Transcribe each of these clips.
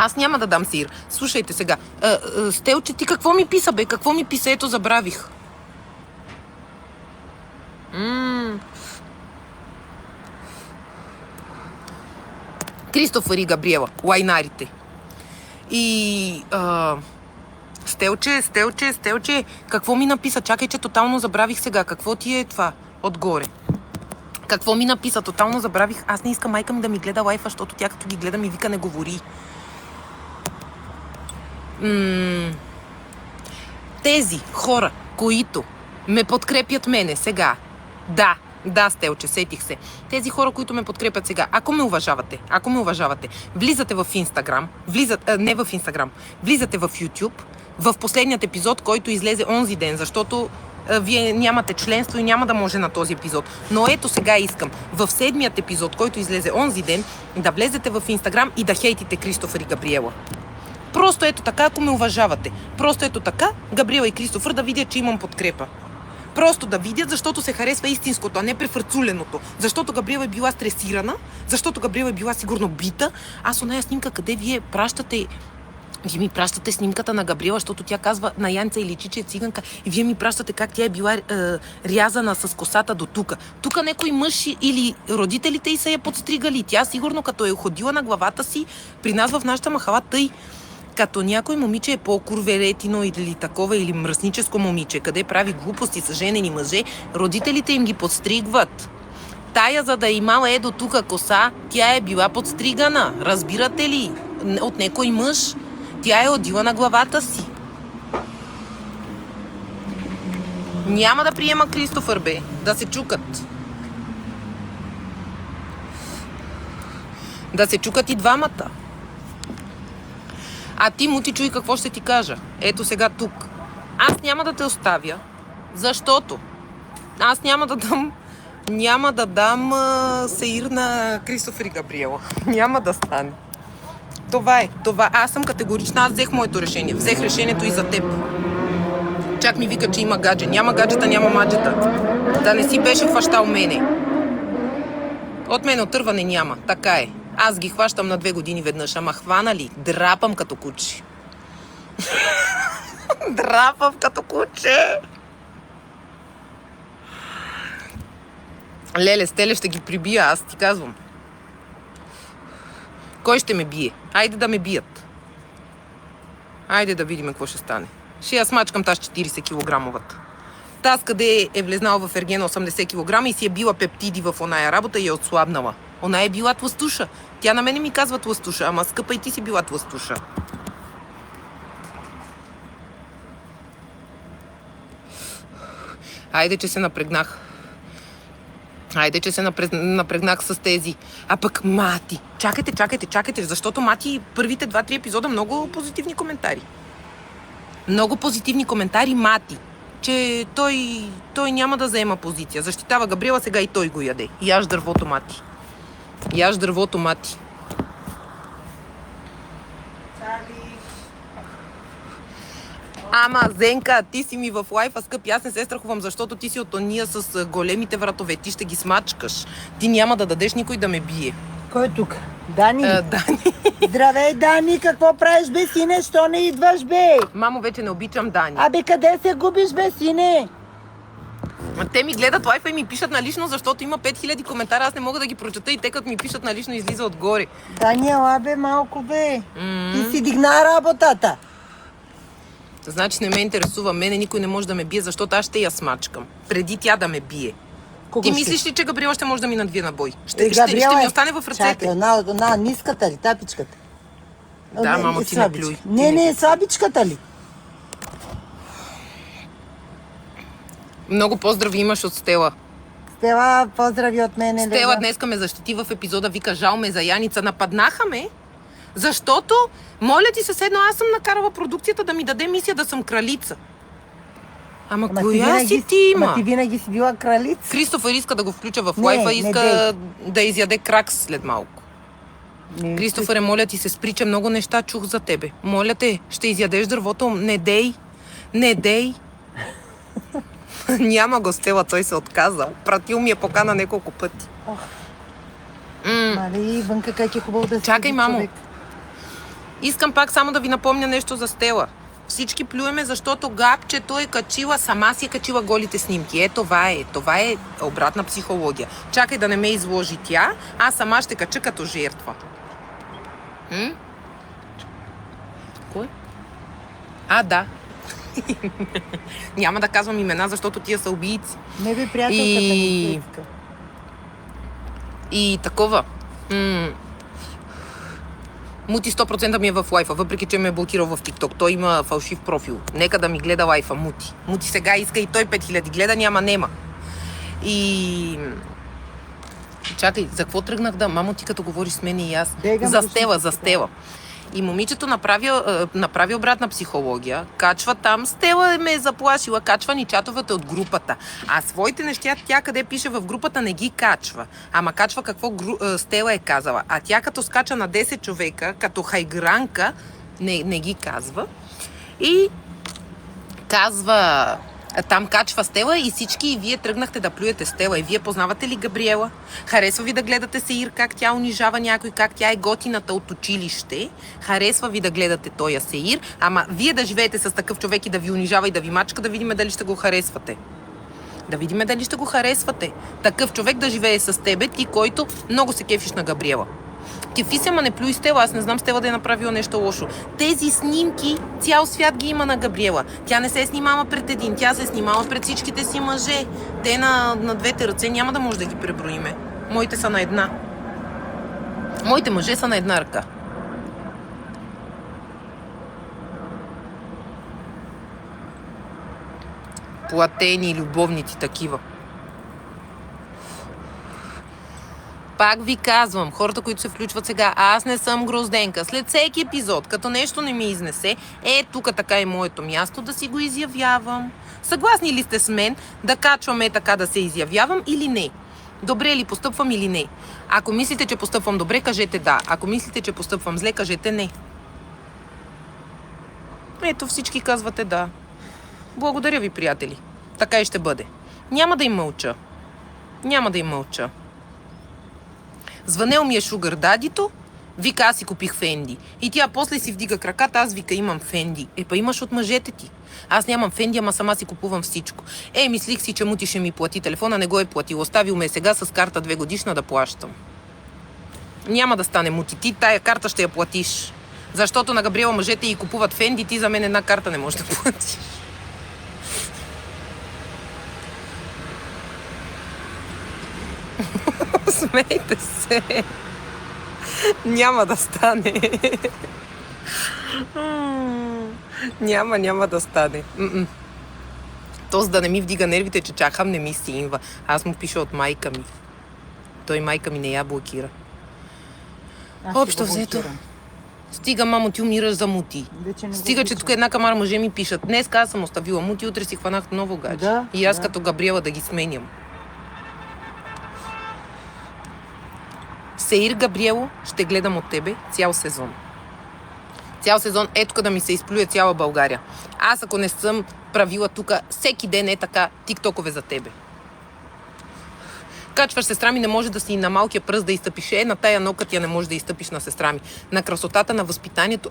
Аз няма да дам сир. Слушайте сега. Стелче, ти какво ми писа, бе? Какво ми писа? Ето, забравих. Кристофър и Габриела. Лайнарите. И... Стелче, какво ми написа? Чакай, че тотално забравих сега. Какво ти е това отгоре? Какво ми написа? Тотално забравих. Аз не искам майка ми да ми гледа лайфа, защото тя като ги гледа ми вика не говори. Тези хора, които ме подкрепят мене сега. Да, Стелче, сетих се. Тези хора, които ме подкрепят сега, ако ме уважавате, влизате в Инстаграм, влизате в YouTube, в последният епизод, който излезе онзи ден, защото вие нямате членство и няма да може на този епизод. Но ето сега искам в 7-ият епизод, който излезе онзи ден, да влезете в Инстаграм и да хейтите Кристофър и Габриела. Просто ето така, ако ме уважавате. Просто ето така, Габриела и Кристофър да видят, че имам подкрепа. Просто да видят, защото се харесва истинското, а не префърцуленото. Защото Габриела е била стресирана, защото Габриела е била сигурно бита. Аз оная снимка, къде вие ми пращате снимката на Габриела, защото тя казва на Янца и личи, че е циганка. И вие ми пращате как тя е била рязана с косата до тука. Тука някой мъж или родителите й са я подстригали. Тя сигурно като е ходила на главата си при нас в нашата махала, тъй като някой момиче е по-курверетино или такова, или мръсническо момиче, къде прави глупости с женени мъже, родителите им ги подстригват. Тая, за да е имала до тука коса, тя е била подстригана. Разбирате ли? От някой мъж. Тя е одила на главата си. Няма да приема Кристофър, бе. Да се чукат. Да се чукат и двамата. А ти му ти чуй какво ще ти кажа. Ето сега тук. Аз няма да те оставя, защото аз няма да дам сеир на Кристофър и Габриела. Няма да стане. Това е. Аз съм категорична. Аз взех моето решение. Взех решението и за теб. Чак ми вика, че има гадже. Няма гаджета, няма маджета. Да не си беше хващал мене. От мен отърване няма. Така е. Аз ги хващам на 2 години веднъж. Ама хвана ли? Драпам като куче. Драпам като куче. Леле, Стеле ще ги прибия, аз ти казвам. Кой ще ме бие? Айде да ме бият. Айде да видим какво ще стане. Ще я смачкам тази 40 килограмовата. Таз къде е влезнала в ергена 80 кг и си е била пептиди в оная работа и е отслабнала. Она е била тлъстуша. Тя на мене ми казва тлъстуша, ама скъпа и ти си била тлъстуша. Айде, че се напрегнах. Напрегнах с тези. А пък Мати. Чакайте, защото Мати първите 2-3 епизода много позитивни коментари. Много позитивни коментари Мати. Че той няма да заема позиция. Защитава Габриела, сега и той го яде. Яж дървото, Мати. Ама, Зенка, ти си ми в лайфа, скъпи. Аз не се страхувам, защото ти си от ония с големите вратове. Ти ще ги смачкаш. Ти няма да дадеш никой да ме бие. Кой е тук? Дани? Дани. Здравей, Дани! Какво правиш, бе, сине? Що не идваш, бе? Мамо, вече не обичам Дани. Абе, къде се губиш, бе, сине? Те ми гледат лайфа и ми пишат налично, защото има 5000 коментара. Аз не мога да ги прочета и те като ми пишат налично излиза отгоре. Дани, ела, бе, малко, бе. Ти си дигна работата. Значи не ме интересува. Мене никой не може да ме бие, защото аз ще я смачкам. Преди тя да ме бие. Ти мислиш ли, че Габриела ще може да ми надвие на бой? Ще ми остане в ръцете. Чакай, на ниската ли, тапичката? Да, мамо, ти не плюй. Не, слабичката ли? Много поздрави имаш от Стела. Стела, поздрави от мене. Стела днеска ме защити в епизода, вика, жал ме за Яница. Нападнаха ме, защото, моля ти се, седно, аз съм накарала продукцията да ми даде мисия да съм кралица. Ама коя си ти, ма? Ама ти винаги си била кралица. Кристофър иска да го включа в лайфа, иска да изяде кракс след малко. Кристофъре, моля ти се, сприча, много неща чух за тебе. Моля те, ще изядеш дървото, не дей. Няма го, Стела, той се отказал. Пратил ми е покана няколко пъти. Мали, вънка как е хубаво да си. Чакай, мамо. Искам пак само да ви напомня нещо за Стела. Всички плюеме, защото гапчето е качила, сама си е качила голите снимки. Това е обратна психология. Чакай да не ме изложи тя, аз сама ще кача като жертва. Кой? Да. Няма да казвам имена, защото тия са убийци. Не бе, приятелката ми иска. И такова. Мути 100% ми е в лайфа, въпреки че ме е блокирал в TikTok. Той има фалшив профил. Нека да ми гледа лайфа, Мути. Мути сега иска и той 5000 гледа, нема. И... Чакай, за какво тръгнах да... Мамо, ти като говориш с мен и аз. За Стела. И момичето направи обратна психология, качва там, Стела ме е заплашила, качва ни чатовете от групата. А своите неща тя къде пише в групата не ги качва. Ама качва какво Стела е казала. А тя като скача на 10 човека, като хайгранка, не ги казва. И казва... Там качва Стела и всички и вие тръгнахте да плюете Стела. И вие познавате ли Габриела? Харесва ви да гледате Сеир, как тя унижава някой, как тя е готината от училище. Харесва ви да гледате тоя Сеир, ама вие да живеете с такъв човек и да ви унижава и да ви мачка, да видим дали ще го харесвате. Да видим дали ще го харесвате. Такъв човек да живее с тебе, ти, който много се кефиш на Габриела. Кефи се, ма не плюй Стела, аз не знам Стела да е направила нещо лошо. Тези снимки цял свят ги има на Габриела. Тя не се снимава пред един, тя се снимава пред всичките си мъже. Те на двете ръце няма да може да ги преброиме. Моите са на една. Моите мъже са на една ръка. Платени любовници такива. Пак ви казвам, хората, които се включват сега, аз не съм Грозденка. След всеки епизод, като нещо не ми изнесе, тук така е моето място да си го изявявам. Съгласни ли сте с мен да качваме така да се изявявам или не? Добре ли постъпвам или не? Ако мислите, че постъпвам добре, кажете да. Ако мислите, че постъпвам зле, кажете не. Ето, всички казвате да. Благодаря ви, приятели. Така и ще бъде. Няма да им мълча. Звънел ми е шугър дадито, вика, аз си купих Фенди. И тя после си вдига краката, аз вика, имам Фенди. Па имаш от мъжете ти. Аз нямам Фенди, ама сама си купувам всичко. Мислих си, че Мути ще ми плати телефона, не го е платил. Оставил ме сега с карта 2 годишна да плащам. Няма да стане, Мути, ти тая карта ще я платиш. Защото на Габриела мъжете й купуват Фенди, ти за мен една карта не можеш да платиш. Смейте се. Няма да стане. Няма да стане. То, за да не ми вдига нервите, че чакам, не ми синва. Аз му пиша от майка ми. Той майка ми не я блокира. Общо взето. Стига, мамо, ти умираш за Мути. Стига, че тук една камара мъже ми пишат. Днес аз съм оставила Мути, утре си хванах ново гадже. И аз като Габриела да ги сменям. Сеир, Габриело, ще гледам от тебе цял сезон. Цял сезон, ето да ми се изплюе цяла България. Аз ако не съм правила тук всеки ден така тиктокове за тебе. Качваш сестра ми, не може да си на малкия пръст да изтъпиш. На тая нога тя не може да изтъпиш на сестра ми. На красотата, на възпитанието.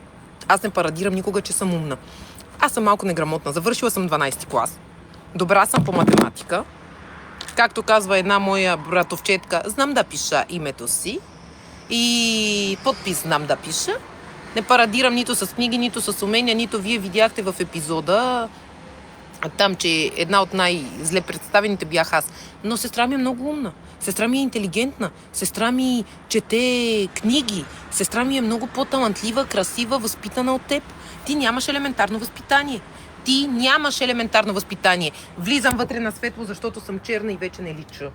Аз не парадирам никога, че съм умна. Аз съм малко неграмотна. Завършила съм 12 клас. Добра съм по математика. Както казва една моя братовчетка, знам да пиша името си и подпис знам да пиша. Не парадирам нито с книги, нито с умения, нито вие видяхте в епизода там, че една от най-зле представените бях аз. Но сестра ми е много умна. Сестра ми е интелигентна. Сестра ми чете книги. Сестра ми е много по-талантлива, красива, възпитана от теб. Ти нямаш елементарно възпитание. Влизам вътре на светло, защото съм черна и вече не лича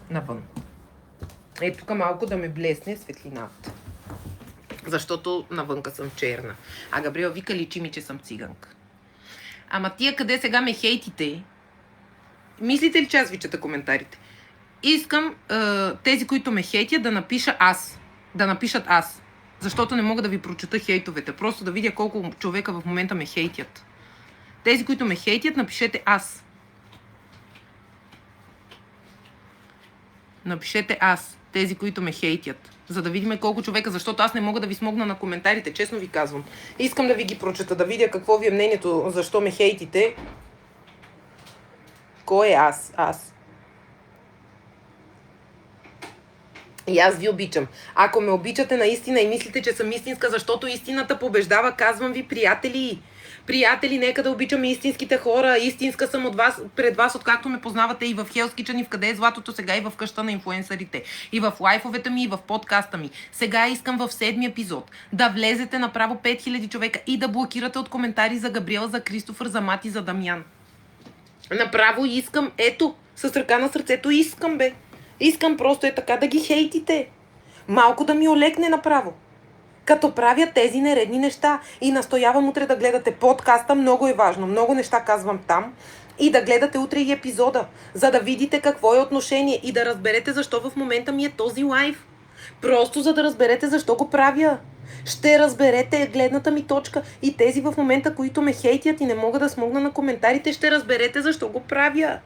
навън. Тук малко да ме блесне светлината. Защото навънка съм черна. А Габриела вика, личи ми, че съм циганка. Ама тия къде сега ме хейтите? Мислите ли, че аз ви чета коментарите? Искам тези, които ме хейтят, да напишат аз. Защото не мога да ви прочета хейтовете. Просто да видя колко човека в момента ме хейтят. Тези, които ме хейтят, напишете аз. Напишете аз. Тези, които ме хейтят. за да видим колко човека, защото аз не мога да ви смогна на коментарите, честно ви казвам. Искам да ви ги прочета, да видя какво ви е мнението, защо ме хейтите. Кой е аз? Аз. И аз ви обичам. Ако ме обичате наистина и мислите, че съм истинска, защото истината побеждава, казвам ви, приятели. Приятели, нека да обичаме истинските хора. Истинска съм от вас, пред вас, откакто ме познавате и в Hell's Kitchen, и в Къде е златото, сега и в къща на инфлуенсърите. И в лайфовете ми, и в подкаста ми. Сега искам в 7 епизод да влезете направо 5000 човека и да блокирате от коментари за Габриела, за Кристофър, за Мати, за Дамян. Направо искам, ето, с ръка на сърцето искам, бе. Искам просто така да ги хейтите. Малко да ми олекне направо. Като правя тези нередни неща. И настоявам утре да гледате подкаста, много е важно. Много неща казвам там. И да гледате утре и епизода, за да видите какво е отношение и да разберете защо в момента ми е този лайв. Просто за да разберете защо го правя. Ще разберете гледната ми точка и тези в момента, които ме хейтят и не мога да смогна на коментарите, ще разберете защо го правя.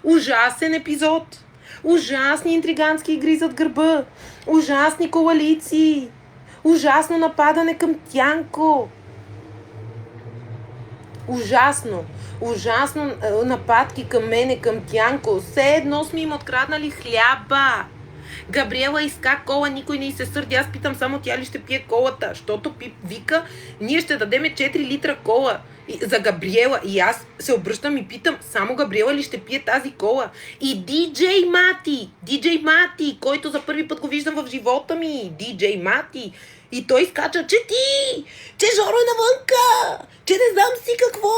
Ужасен епизод. Ужасни интригански игри зад гърба. Ужасни коалиции. Ужасно нападане към Тянко. Ужасно. Ужасно нападки към мене, към Тянко. Все едно сме им откраднали хляба. Габриела иска кола, никой не й се сърди. Аз питам само тя ли ще пие колата. Защото вика, ние ще дадеме 4 литра кола за Габриела. И аз се обръщам и питам, само Габриела ли ще пие тази кола? И диджей Мати, който за първи път го виждам в живота ми. Диджей Мати. И той скача, че Жоро е навънка, че не знам си какво.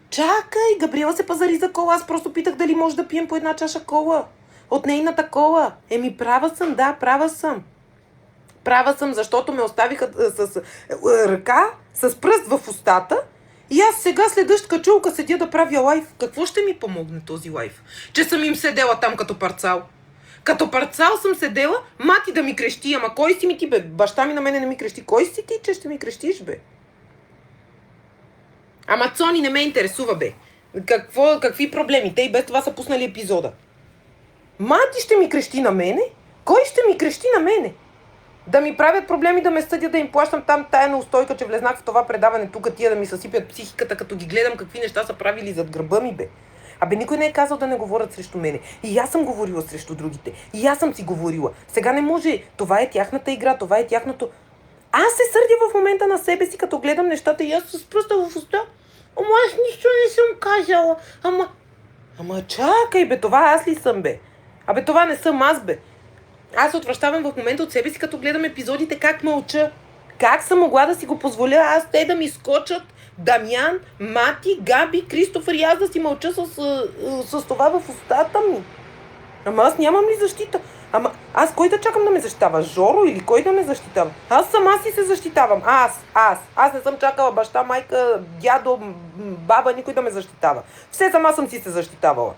Чакай, Габриела се пазари за кола. Аз просто питах дали може да пием по една чаша кола. От нейната кола. Права съм, да, права съм. Права съм, защото ме оставиха с ръка, с пръст в устата. И аз сега след дъжд качулка седя да правя лайф. Какво ще ми помогне този лайф? Че съм им седела там като парцал. Като парцал съм седела, Мати да ми крещи. Ама кой си ми ти, бе? Баща ми на мене не ми крещи. Кой си ти, че ще ми крещиш, бе? Ама Цони не ме интересува, бе. Какви проблеми? Те и без това са пуснали епизода. Мати ще ми крещи на мене? Кой ще ми крещи на мене? Да ми правят проблеми, да ме съдя, да им плащам там тая неустойка, че влезнах в това предаване тук, тия да ми съсипят психиката, като ги гледам какви неща са правили зад гърба ми, бе. Абе, никой не е казал да не говорят срещу мене. И аз съм говорила срещу другите. И аз съм си говорила. Сега не може. Това е тяхната игра, това е тяхното... Аз се сърдя в момента на себе си, като гледам нещата и аз с пръста в уста. Ама аз нищо не съм казала. Ама чакай, бе, това аз ли съм, бе? Абе, това не съм аз, бе. Аз отвръщавам в момента от себе си, като гледам епизодите, как мълча. Как съм могла да си го позволя аз те да ми скочат Дамян, Мати, Габи, Кристофър и аз да си мълча с това в устата ми? Ама аз нямам ли защита? Ама аз кой да чакам да ме защитава? Жоро или кой да ме защитава? Аз сама си се защитавам. Аз не съм чакала баща, майка, дядо, баба, никой да ме защитава. Все сама съм си се защитавала.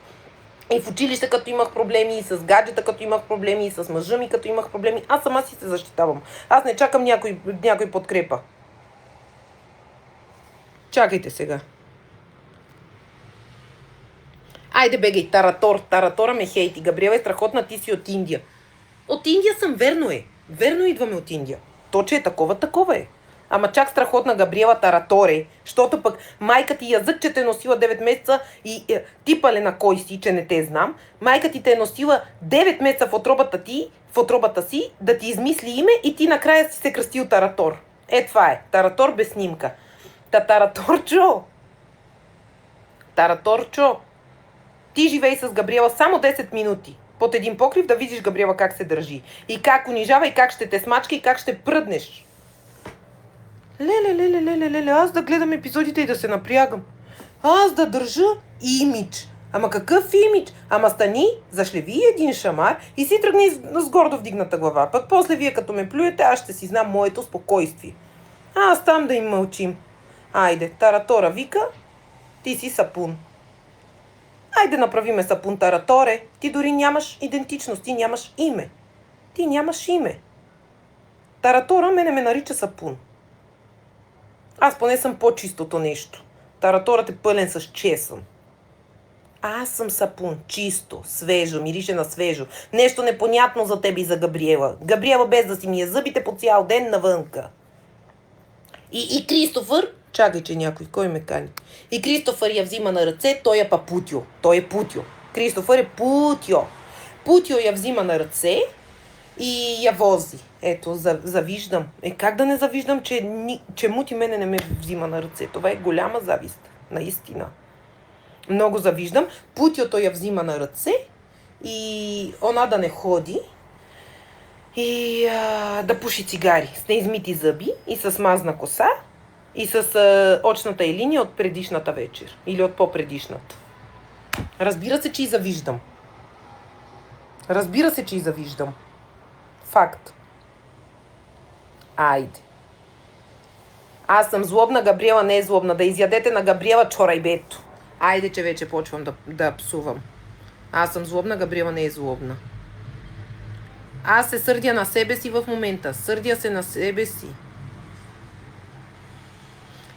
И в училище, като имах проблеми, и с гаджета, като имах проблеми, и с мъжа ми, като имах проблеми, аз сама си се защитавам. Аз не чакам някой подкрепа. Чакайте сега. Айде бегай, Таратора ме хейти. Габриела е страхотна, ти си от Индия. От Индия съм, верно е. Верно идваме от Индия. То, че е такова е. Ама чак страхотна Габриела Тараторе, защото пък майка ти язък, че те е носила 9 месеца и ти пале на кой си, че не те знам. Майка ти те е носила 9 месеца в отробата си, да ти измисли име и ти накрая си се кръстил Таратор. Това е. Таратор без снимка. Тараторчо. Ти живей с Габриела само 10 минути. Под един покрив да видиш Габриела как се държи. И как унижава, и как ще те смачка, и как ще пръднеш. Леле, аз да гледам епизодите и да се напрягам. Аз да държа имидж. Ама какъв имидж? Ама стани, зашлеви един шамар и си тръгни с гордо вдигната глава. Пък после вие като ме плюете, аз ще си знам моето спокойствие. Аз там да им мълчим. Айде, Таратора вика, ти си сапун. Айде направиме сапун Тараторе. Ти дори нямаш идентичност, ти нямаш име. Ти нямаш име. Таратора мене ме нарича сапун. Аз поне съм по-чистото нещо. Тараторът е пълен с чесън. Аз съм сапун, чисто, свежо, мирише на свежо. Нещо непонятно за теб и за Габриела. Габриела без да си мие зъбите по цял ден навънка. И Кристофър, чакай, че някой, кой ме кани? И Кристофър я взима на ръце, той е па Путио. Той е Путио. Кристофър е Путио. Путио я взима на ръце и я вози. Ето, завиждам. Как да не завиждам, че Мути мене не ме взима на ръце? Това е голяма завист. Наистина. Много завиждам. Путиото я взима на ръце и она да не ходи и да пуши цигари с неизмити зъби и с мазна коса и с очната й линия от предишната вечер или от по-предишната. Разбира се, че и завиждам. Разбира се, че и завиждам. Факт. Айде. Аз съм злобна, Габриела не е злобна. Да изядете на Габриела чорайбето. Айде, че вече почвам да псувам. Аз съм злобна, Габриела не е злобна. Аз се сърдя на себе си в момента. Сърдя се на себе си.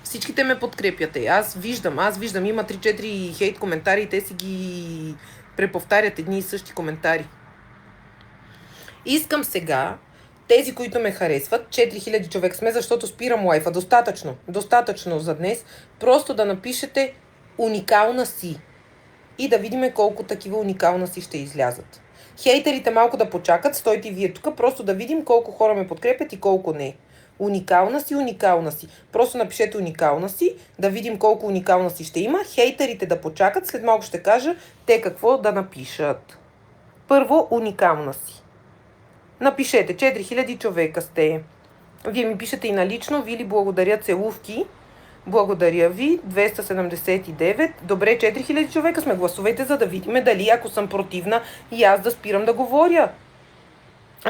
Всичките ме подкрепяте. Аз виждам. Има 3-4 хейт коментари и те си ги преповтарят едни и същи коментари. Искам сега тези, които ме харесват, 4000 човек сме, защото спирам лайфа. Достатъчно за днес. Просто да напишете уникална си. И да видим колко такива уникална си ще излязат. Хейтерите малко да почакат, стойте и вие тук, просто да видим колко хора ме подкрепят и колко не. Уникална си. Просто напишете уникална си, да видим колко уникална си ще има. Хейтерите да почакат, след малко ще кажа те какво да напишат. Първо, уникална си. Напишете, 4000 човека сте. Вие ми пишете и налично, Вили, благодаря, целувки. Благодаря ви, 279. Добре, 4000 човека сме. Гласувайте, за да видим дали, ако съм противна, и аз да спирам да говоря.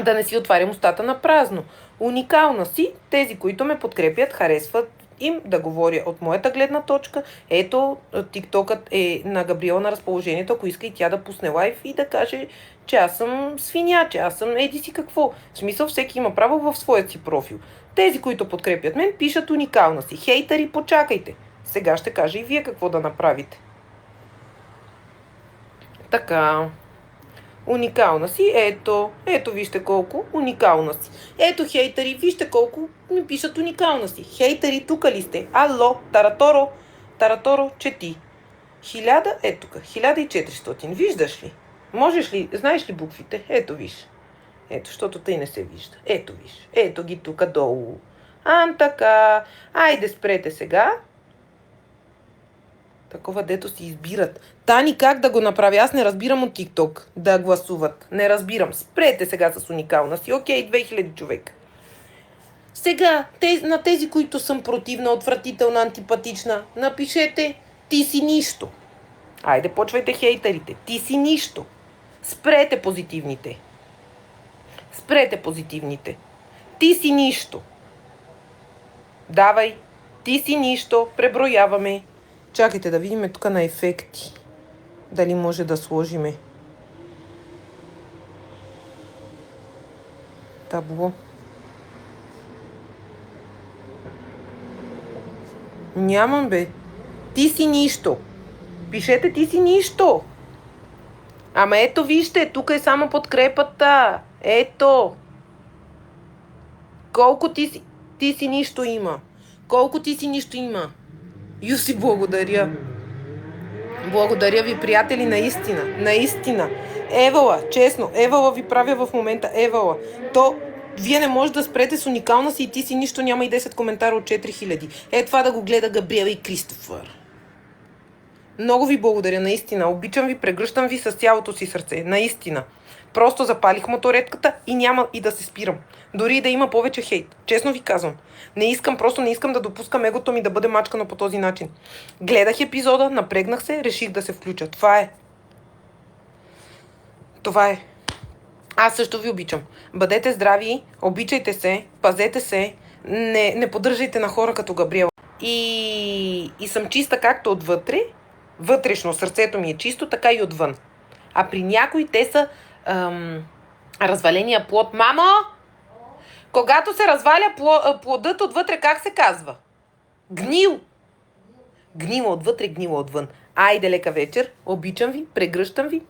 Да не си отварям устата на празно. Уникална си, тези, които ме подкрепят, харесват им да говоря от моята гледна точка. Ето, тиктокът е на Габриела на разположението, ако иска и тя да пусне лайв и да каже, че аз съм свиня, че аз съм еди си какво. В смисъл, всеки има право в своят си профил. Тези, които подкрепят мен, пишат уникална си. Хейтери, почакайте. Сега ще кажа и вие какво да направите. Така. Уникална си. Ето вижте колко уникална си. Ето, хейтери, вижте колко ми пишат уникална си. Хейтери, тука ли сте? Ало, Тараторо, чети. 1000, ето тук, 1400. Виждаш ли? Можеш ли, знаеш ли буквите? Ето виж. Ето, защото тъй не се вижда. Ето виж. Ето ги тук долу. Така. Айде, спрете сега. Такова, дето си избират. Тани, как да го направя? Аз не разбирам от TikTok да гласуват. Не разбирам. Спрете сега с уникална си. Окей, 2000 човека. Сега, на тези, които съм противна, отвратителна, антипатична, напишете ти си нищо. Айде, почвайте хейтерите. Ти си нищо. Спрете позитивните. Ти си нищо. Давай. Ти си нищо. Преброяваме. Чакайте да видим тук на ефекти. Дали може да сложиме. Табло. Нямам, бе. Ти си нищо. Пишете ти си нищо. Ама ето вижте, тук е само подкрепата. Ето. Колко ти си нищо има. Юси, благодаря. Благодаря ви, приятели, наистина. Евала, честно, Евала ви правя в момента, Евала. Вие не може да спрете с уникална си и ти си нищо, няма и 10 коментара от 4000. Това да го гледа Габриела и Кристофър. Много ви благодаря, наистина. Обичам ви, прегръщам ви с цялото си сърце. Наистина. Просто запалих моторетката и няма и да се спирам. Дори и да има повече хейт. Честно ви казвам. Не искам да допускам егото ми да бъде мачкано по този начин. Гледах епизода, напрегнах се, реших да се включа. Това е. Аз също ви обичам. Бъдете здрави, обичайте се, пазете се, не поддържайте на хора като Габриела. И съм чиста както отвътре, вътрешно сърцето ми е чисто, така и отвън. А при някои те са разваления плод. Мамо! Когато се разваля плодът отвътре, как се казва? Гнил! Гнила отвътре, гнила отвън. Айде лека вечер, обичам ви, прегръщам ви.